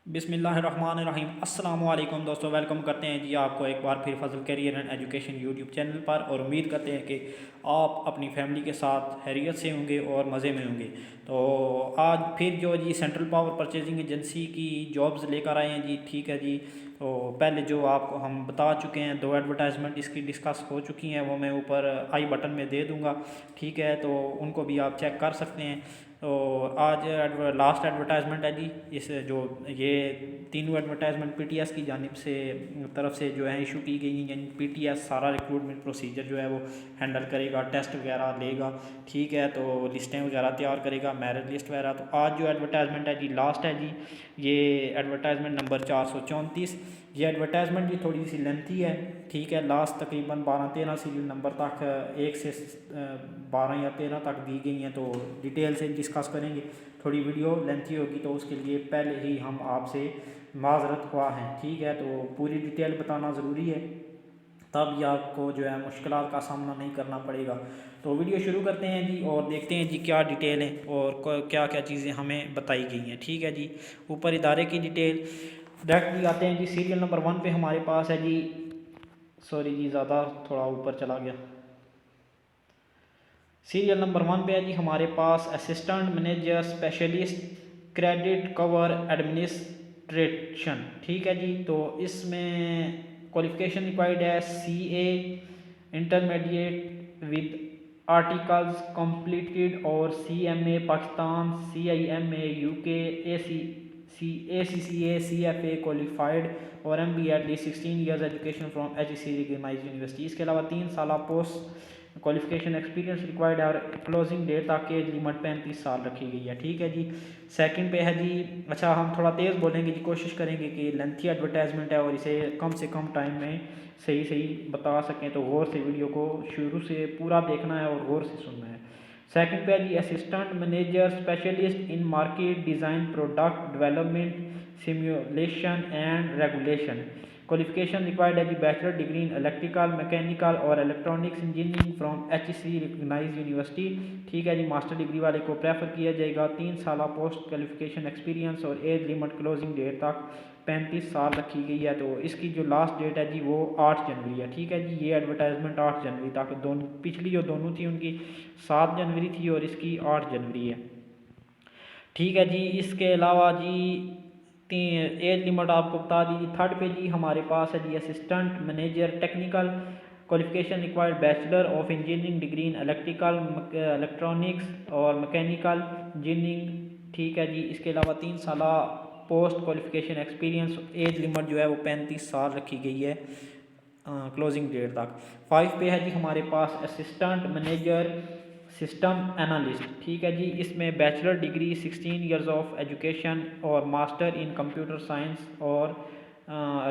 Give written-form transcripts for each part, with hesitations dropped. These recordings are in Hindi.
बिस्मिल्लाहिर्रहमानिर्रहीम अस्सलाम वालेकुम दोस्तों, वेलकम करते हैं जी आपको एक बार फिर Fazal career and education YouTube channel पर। और उम्मीद करते हैं कि आप अपनी फैमिली के साथ खैरियत से होंगे और मज़े में होंगे। तो आज फिर जो जी सेंट्रल पावर परचेजिंग एजेंसी की जॉब्स लेकर आए हैं जी। ठीक है जी। तो पहले जो आपको हम बता चुके हैं, दो एडवर्टाइजमेंट इसकी डिस्कस हो चुकी हैं, वो मैं ऊपर आई बटन में दे दूँगा। ठीक है, तो उनको भी आप चेक कर सकते हैं। तो आज लास्ट एडवर्टाइजमेंट है जी। इस जो ये तीनों एडवर्टाइजमेंट पीटीएस की जानिब से तरफ से जो है इशू की गई हैं। पीटीएस सारा रिक्रूटमेंट प्रोसीजर जो है वो हैंडल करेगा, टेस्ट वगैरह लेगा। ठीक है, तो लिस्टें वगैरह तैयार करेगा, मेरिट लिस्ट वगैरह। तो आज जो एडवर्टाइजमेंट है जी लास्ट है जी, ये एडवर्टाइजमेंट नंबर 434। ये एडवर्टाइजमेंट भी थोड़ी सी लेंथी है। ठीक है, लास्ट तकरीबन 12-13 सीरियल नंबर तक, 1 से 12 या 13 तक दी गई हैं। तो डिटेल से डिस्कस करेंगे, थोड़ी वीडियो लेंथी होगी तो उसके लिए पहले ही हम आपसे माजरत हुआ हैं। ठीक है, तो पूरी डिटेल बताना ज़रूरी है, तब ये आपको जो है मुश्किलात का सामना नहीं करना पड़ेगा। तो वीडियो शुरू करते हैं जी और देखते हैं जी क्या डिटेल है और क्या क्या चीज़ें हमें बताई गई हैं। ठीक है जी, ऊपर इदारे की डिटेल डायरेक्टली आते हैं जी। सीरियल नंबर 1 पे हमारे पास है जी, सॉरी जी ज़्यादा थोड़ा ऊपर चला गया। सीरियल नंबर 1 पे है जी हमारे पास assistant manager specialist credit cover administration. ठीक है जी, तो इसमें क्वालिफिकेशन रिक्वायर्ड है CA intermediate with articles completed और CMA Pakistan, CIMA UK, ACCA CFA qualified और MBA at least 16 years education from HEC recognised university. इसके अलावा 3 साल पोस्ट क्वालिफिकेशन एक्सपीरियंस रिक्वायर्ड है और क्लोजिंग डेट तक एज लिमिट 35 साल रखी गई है। ठीक है जी। सेकंड पे है जी, अच्छा हम थोड़ा तेज़ बोलेंगे जी, कोशिश करेंगे कि लेंथी एडवर्टाइजमेंट है और इसे कम से कम टाइम में सही सही बता सकें। तो गौर से वीडियो को शुरू से पूरा देखना है और गौर से सुनना है। सेकंड पे है जी assistant manager specialist in market design product development simulation and regulation. Qualification required है जी bachelor degree in electrical mechanical और electronics engineering from HEC recognised university. ठीक है जी, मास्टर डिग्री वाले को प्रेफर किया जाएगा। 3 साल पोस्ट क्वालिफिकेशन एक्सपीरियंस और एज लिमिट क्लोजिंग डेट तक 35 साल रखी गई है। तो इसकी जो लास्ट डेट है जी वो 8 जनवरी है। ठीक है जी, ये एडवर्टाइजमेंट 8 जनवरी तक, दोनों पिछली जो दोनों थी उनकी 7 जनवरी थी और इसकी 8 जनवरी है। ठीक है जी, इसके अलावा जी एज लिमिट आपको बता दी। थर्ड पे जी हमारे पास है जी assistant manager technical qualification required bachelor of engineering degree in electrical electronics और मैकेनिकल इंजीनियरिंग। ठीक है जी, इसके अलावा 3 साल post qualification experience, age limit जो है वो 35 साल रखी गई है क्लोजिंग डेट तक। 5 पे है जी हमारे पास असिस्टेंट मैनेजर सिस्टम एनालिस्ट। ठीक है जी, इसमें bachelor degree 16 years of education और मास्टर इन कंप्यूटर साइंस और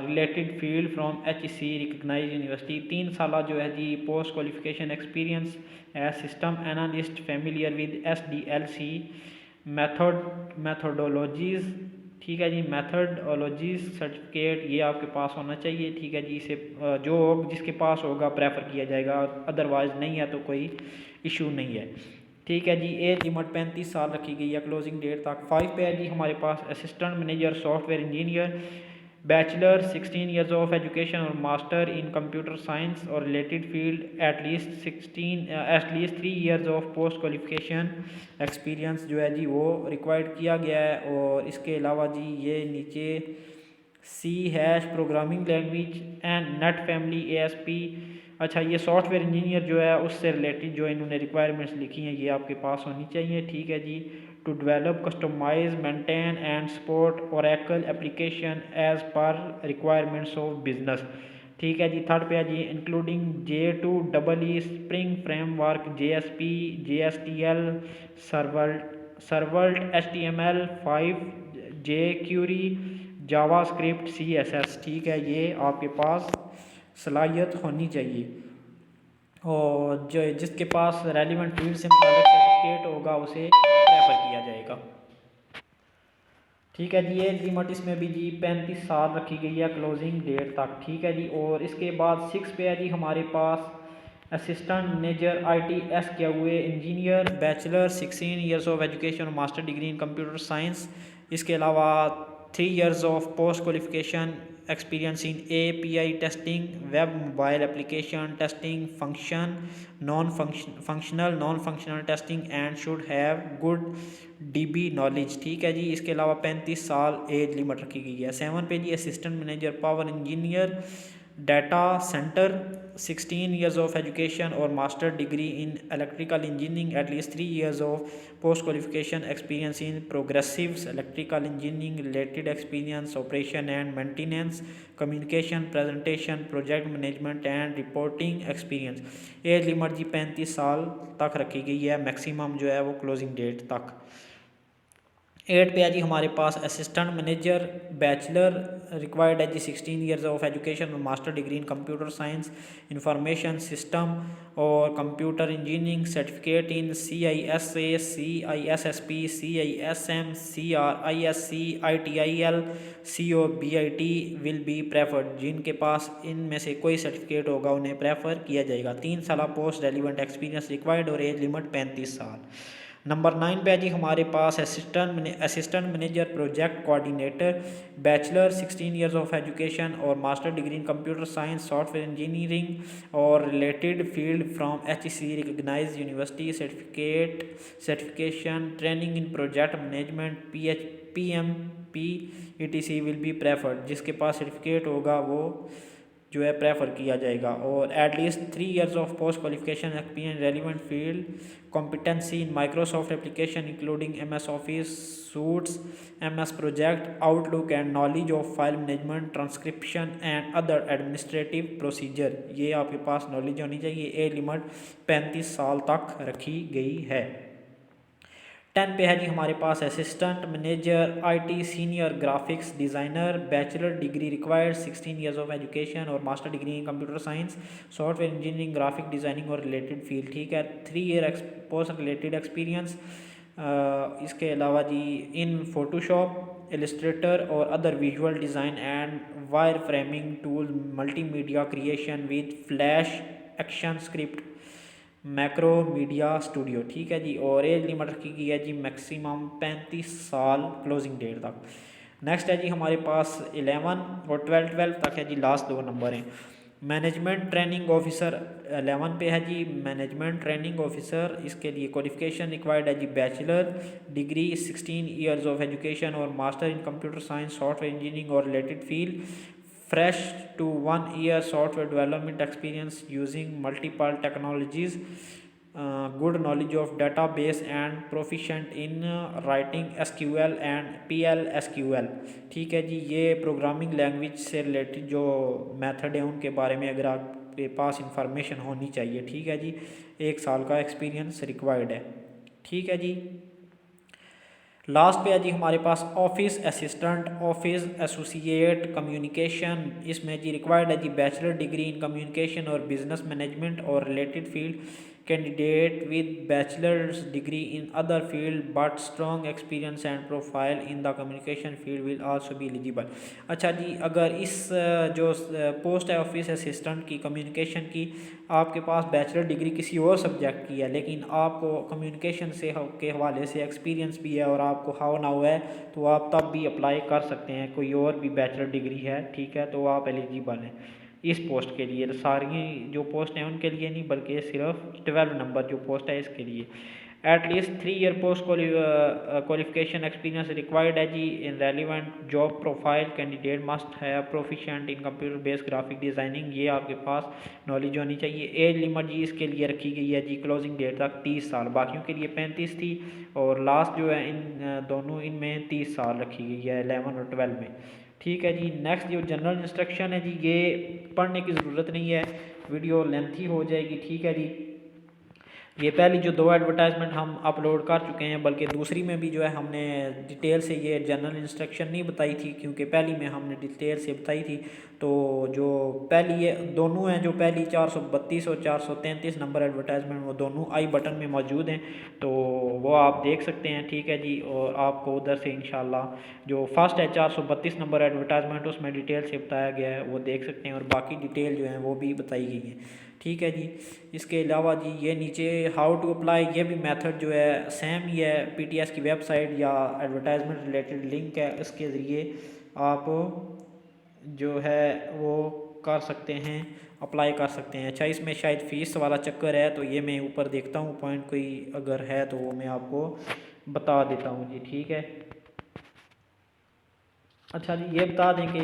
related field from HEC recognise university. 3 साल जो है जी post qualification experience as system analyst familiar with SDLC methodologies. ठीक है जी, मैथडोलॉजीज सर्टिफिकेट ये आपके पास होना चाहिए। ठीक है जी, इसे जो जिसके पास होगा प्रेफर किया जाएगा, अदरवाइज नहीं है तो कोई इशू नहीं है। ठीक है जी, एज लिमिट 35 साल रखी गई है क्लोजिंग डेट तक। 5 पे है जी हमारे पास assistant manager software engineer bachelor 16 years of education और मास्टर इन कंप्यूटर साइंस और related field at least 3 years of post qualification experience जो है जी वो रिक्वायर्ड किया गया है। और इसके अलावा जी ये नीचे C# programming language and net family ASP। अच्छा, ये सॉफ्टवेयर इंजीनियर जो है उससे रिलेटेड जो इन्होंने रिक्वायरमेंट्स लिखी हैं ये आपके पास होनी चाहिए। ठीक है जी, to develop customise maintain and support Oracle application as per requirements of business. ठीक है जी, थर्ड पे है जी including J2EE spring framework JSP JSTL servlet HTML5 jQuery JavaScript CSS। ठीक है, ये आपके पास सलाहियत होनी चाहिए और जो जिसके पास रेलिवेंट फील्ड से मुताबिक सर्टिफिकेट होगा उसे प्रेफर किया जाएगा। ठीक है जी, एज लिमिट इसमें भी जी 35 साल रखी गई है क्लोजिंग डेट तक। ठीक है जी, और इसके बाद 6 पे है जी हमारे पास असिस्टेंट मैनेजर ITS किया हुए engineer bachelor 16 years of education master degree in computer science. इसके अलावा 3 years of post qualification experience in API testing, web mobile application testing, non-functional testing and should have good DB knowledge। ठीक है जी। इसके अलावा 35 साल एज लिमिट रखी गई है। 7 पे जी assistant manager power engineer data centre, 16 years of education or master degree in electrical engineering, at least 3 years of post qualification experience in progressives electrical engineering, related experience operation and maintenance, communication presentation project management and reporting experience। Age limit जी 35 साल तक रखी गई है, मैक्सिमम जो है वो क्लोजिंग डेट तक। 8 पे है जी हमारे पास असिस्टेंट मैनेजर बैचलर रिक्वायर्ड है जी 16 years ऑफ एजुकेशन और master degree in computer science, information system और computer engineering, certificate in CISA, CISSP, CISM, CRISC, ITIL, COBIT will be preferred. जिनके पास इनमें से कोई सर्टिफिकेट होगा उन्हें प्रेफर किया जाएगा। 3 साल पोस्ट रेलिवेंट एक्सपीरियंस रिक्वायर्ड और एज लिमिट 35 साल। नंबर 9 पे है जी हमारे पास assistant manager project coordinator bachelor, 16 years of education और master degree in computer science, software engineering और related field from HEC recognised university, certification training in project management, PMP ETC will be preferred. जिसके पास सर्टिफिकेट होगा वो जो है प्रेफर किया जाएगा। और at least 3 years of post qualification experience relevant field competency in Microsoft application including MS Office suites, MS Project, Outlook and knowledge of file management, transcription and other administrative procedure। ये आपके पास नॉलेज होनी चाहिए। एज लिमिट 35 साल तक रखी गई है। 10 पे है जी हमारे पास assistant manager IT senior graphics designer, bachelor degree required, 16 years of education और master degree in computer science, software engineering, graphic designing और रिलेटेड फील्ड। ठीक है। 3 year पोस्ट रिलेटेड एक्सपीरियंस। इसके अलावा जी इन फोटोशॉप, इलस्ट्रेटर और other visual design and wire framing tool, multimedia creation with Flash, action script, Macromedia studio. ठीक है जी। और एज लिमिट रखी गई है जी मैक्सिमम 35 साल क्लोजिंग डेट तक। नेक्स्ट है जी हमारे पास 11 और 12 तक है जी, लास्ट 2 नंबर हैं। मैनेजमेंट ट्रेनिंग ऑफिसर 11 पे है जी मैनेजमेंट ट्रेनिंग ऑफिसर। इसके लिए क्वालिफिकेशन रिक्वायर्ड है जी bachelor degree, 16 years of education और master in computer science, software engineering और related field, fresh to 1 year software development experience using multiple technologies, good knowledge of database and proficient in writing SQL and PLSQL। ठीक है जी। ये प्रोग्रामिंग लैंग्वेज से रिलेटेड जो मेथड है उनके बारे में अगर आपके पास इंफॉर्मेशन होनी चाहिए। ठीक है जी। 1 साल का एक्सपीरियंस रिक्वायर्ड है। ठीक है जी। लास्ट पे है जी हमारे पास office assistant, office associate communication. इसमें जी रिक्वायर्ड है जी बैचलर डिग्री इन कम्युनिकेशन और बिजनेस मैनेजमेंट और related field, candidate with bachelor's degree in other field but strong experience and profile in the communication field will also be eligible. अच्छा जी। अगर इस जो पोस्ट है ऑफिस असिस्टेंट की कम्युनिकेशन की, आपके पास बैचलर डिग्री किसी और सब्जेक्ट की है लेकिन आपको कम्युनिकेशन से के हवाले से एक्सपीरियंस भी है और आपको हाउ नाउ है, तो आप तब भी अप्लाई कर सकते हैं। कोई और भी बैचलर डिग्री है, ठीक है, तो आप एलिजिबल हैं इस पोस्ट के लिए। सारी जो पोस्ट हैं उनके लिए नहीं, बल्कि सिर्फ 12 नंबर जो पोस्ट है इसके लिए। At least 3 year post qualification experience required है जी in relevant job profile, candidate must है proficient in computer based graphic designing. ये आपके पास नॉलेज होनी चाहिए। एज लिमिट जी इसके लिए रखी गई है जी क्लोजिंग डेट तक 30 साल, बाकियों के लिए 35 थी और लास्ट जो है इन दोनों इनमें 30 साल रखी गई है 11 और 12 में। ठीक है जी। नेक्स्ट जो जनरल इंस्ट्रक्शन है जी, ये पढ़ने की ज़रूरत नहीं है, वीडियो लेंथी हो जाएगी। ठीक है जी। ये पहली जो 2 एडवर्टाइजमेंट हम अपलोड कर चुके हैं, बल्कि दूसरी में भी जो है हमने डिटेल से ये जनरल इंस्ट्रक्शन नहीं बताई थी, क्योंकि पहली में हमने डिटेल से बताई थी। तो जो पहली ये दोनों हैं, जो पहली 432 और 433 नंबर एडवर्टाइजमेंट, वो दोनों आई बटन में मौजूद हैं, तो वो आप देख सकते हैं। ठीक है जी। और आपको उधर से इंशाल्लाह जो फर्स्ट है 432 नंबर एडवर्टाइजमेंट, उसमें डिटेल से बताया गया है, वो देख सकते हैं और बाकी डिटेल जो है वो भी बताई गई है। ठीक है जी। इसके अलावा जी ये नीचे हाउ टू अप्लाई, ये भी मेथड जो है सेम ही है। पीटीएस की वेबसाइट या एडवर्टाइजमेंट रिलेटेड लिंक है, उसके ज़रिए आप जो है वो कर सकते हैं, अप्लाई कर सकते हैं। अच्छा, इसमें शायद फ़ीस वाला चक्कर है, तो ये मैं ऊपर देखता हूँ पॉइंट, कोई अगर है तो वो मैं आपको बता देता हूँ जी। ठीक है। अच्छा जी, ये बता दें कि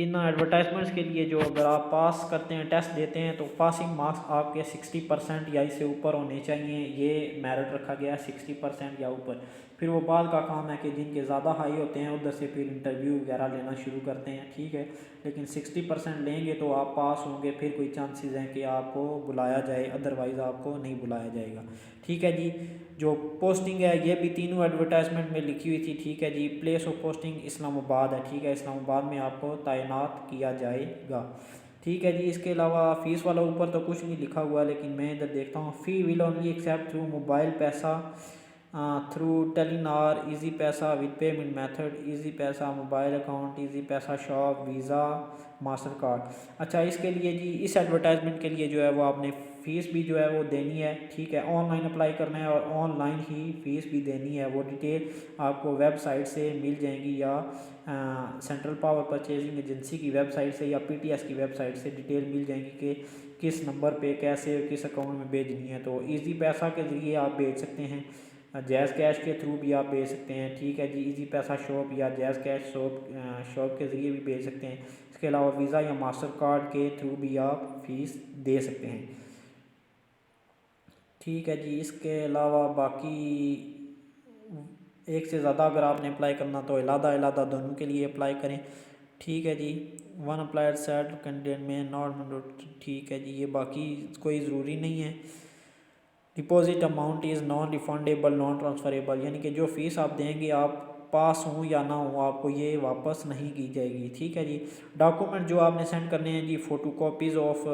इन एडवर्टाइजमेंट्स के लिए जो अगर आप पास करते हैं, टेस्ट देते हैं, तो पासिंग मार्क्स आपके 60% या इससे ऊपर होने चाहिए। ये मेरिट रखा गया है 60% या ऊपर। फिर वो बाद का काम है कि जिनके ज़्यादा हाई होते हैं उधर से फिर इंटरव्यू वगैरह लेना शुरू करते हैं। ठीक है, लेकिन 60% लेंगे तो आप पास होंगे, फिर कोई चांसेस हैं कि आपको बुलाया जाए, अदरवाइज़ आपको नहीं बुलाया जाएगा। ठीक है जी। जो पोस्टिंग है ये भी तीनों एडवर्टाइजमेंट में लिखी हुई थी। ठीक है जी। प्लेस ऑफ पोस्टिंग इस्लामाबाद है। ठीक है, इस्लामाबाद में आपको तैनात किया जाएगा। ठीक है जी। इसके अलावा फ़ीस वाला ऊपर तो कुछ नहीं लिखा हुआ, लेकिन मैं इधर देखता हूँ। Fee will only accept through mobile paisa, through Telenor, Easypaisa with payment method, Easypaisa mobile account, Easypaisa shop, Visa, Mastercard. अच्छा, इसके लिए जी, इस एडवर्टाइजमेंट के लिए जो है वो आपने फ़ीस भी जो है वो देनी है। ठीक है, ऑनलाइन अप्लाई करना है और ऑनलाइन ही फ़ीस भी देनी है। वो डिटेल आपको वेबसाइट से मिल जाएंगी, या सेंट्रल पावर परचेजिंग एजेंसी की वेबसाइट से या पीटीएस की वेबसाइट से डिटेल मिल जाएंगी कि किस नंबर पे कैसे किस अकाउंट में भेजनी है। तो इजी पैसा के ज़रिए आप भेज सकते हैं, जैज़ कैश के थ्रू भी आप भेज सकते हैं। ठीक है जी। इजी पैसा शॉप या जैज़ कैश शॉप के ज़रिए भी भेज सकते हैं। इसके अलावा वीज़ा या मास्टर कार्ड के थ्रू भी आप फ़ीस दे सकते हैं। ठीक है जी। इसके अलावा बाकी एक से ज़्यादा अगर आपने अप्लाई करना तो अलग दोनों के लिए अप्लाई करें। ठीक है जी। वन अप्लाइड सेट कैंडिडेट में नॉट। ठीक है जी। ये बाकी कोई ज़रूरी नहीं है। Deposit amount is non refundable non transferable, यानी कि जो फ़ीस आप देंगे, आप पास हों या ना हो, आपको ये वापस नहीं की जाएगी। ठीक है जी। डॉक्यूमेंट जो आपने सेंड करने हैं जी, photo copies of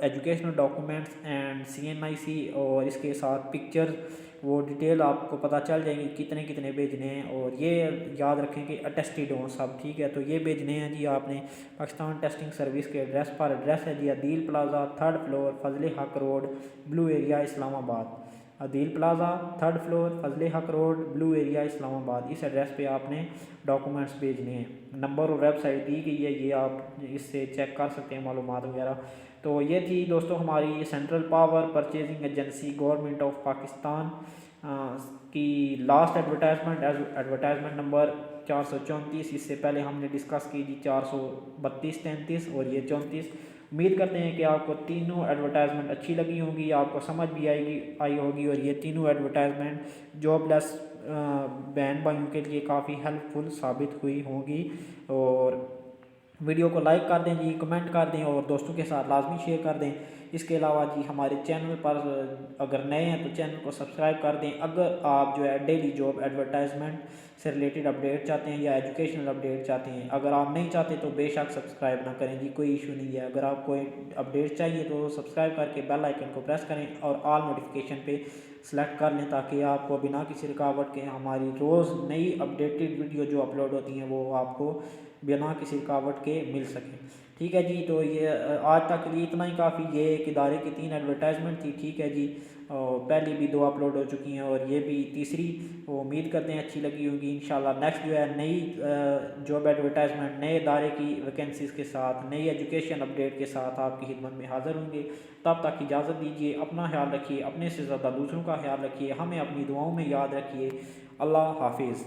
educational documents and CNIC, और इसके साथ पिक्चर, वो डिटेल आपको पता चल जाएंगी कितने कितने भेजने हैं। और ये याद रखें कि अटेस्टेड हों सब। ठीक है, तो ये भेजने हैं जी आपने पाकिस्तान टेस्टिंग सर्विस के एड्रेस पर। एड्रेस है जी Adeel plaza, 3rd floor, Fazal Haq road, blue area, Islamabad. Adeel plaza, 3rd floor, Fazal Haq road, blue area, Islamabad. इस एड्रेस पे आपने डॉक्यूमेंट्स भेजने हैं। नंबर और वेबसाइट दी गई है, ये आप इससे चेक कर सकते हैं मालूमात वगैरह। तो ये थी दोस्तों हमारी central power purchasing agency government of Pakistan की लास्ट एडवर्टाइजमेंट, एडवर्टाइजमेंट नंबर 434। इससे पहले हमने डिस्कस की जी 432, 33 और ये 34। उम्मीद करते हैं कि आपको तीनों एडवर्टाइजमेंट अच्छी लगी होंगी, आपको समझ भी आई होगी, और ये तीनों एडवर्टाइजमेंट जॉबलेस बहन भाइयों के लिए काफ़ी हेल्पफुल साबित हुई होंगी। और वीडियो को लाइक कर दें जी, कमेंट कर दें और दोस्तों के साथ लाजमी शेयर कर दें। इसके अलावा जी हमारे चैनल पर अगर नए हैं तो चैनल को सब्सक्राइब कर दें। अगर आप जो है डेली जॉब एडवर्टाइजमेंट से रिलेटेड अपडेट चाहते हैं या एजुकेशनल अपडेट चाहते हैं, अगर आप नहीं चाहते तो बेशक सब्सक्राइब ना करें जी, कोई इशू नहीं है। अगर आपको अपडेट चाहिए तो सब्सक्राइब करके बेल आइकन को प्रेस करें और ऑल नोटिफिकेशन पे सेलेक्ट कर लें, ताकि आपको बिना किसी रुकावट के हमारी रोज़ नई अपडेटेड वीडियो जो अपलोड होती हैं वो आपको बिना किसी रुकावट के मिल सकें। ठीक है जी। तो ये आज तक के लिए इतना ही काफ़ी। ये एक इदारे की 3 एडवर्टाइजमेंट थी। ठीक है जी। और पहली भी 2 अपलोड हो चुकी हैं और ये भी तीसरी। वो उम्मीद करते हैं अच्छी लगी होगी। इंशाल्लाह नेक्स्ट जो है नई जॉब एडवर्टाइजमेंट, नए इदारे की वैकेंसीज़ के साथ, नई एजुकेशन अपडेट के साथ आपकी खिदमत में हाज़िर होंगे। तब तक इजाज़त दीजिए। अपना ख्याल रखिए, अपने से ज़्यादा दूसरों का ख्याल रखिए, हमें अपनी दुआओं में याद रखिए। अल्लाह हाफिज़।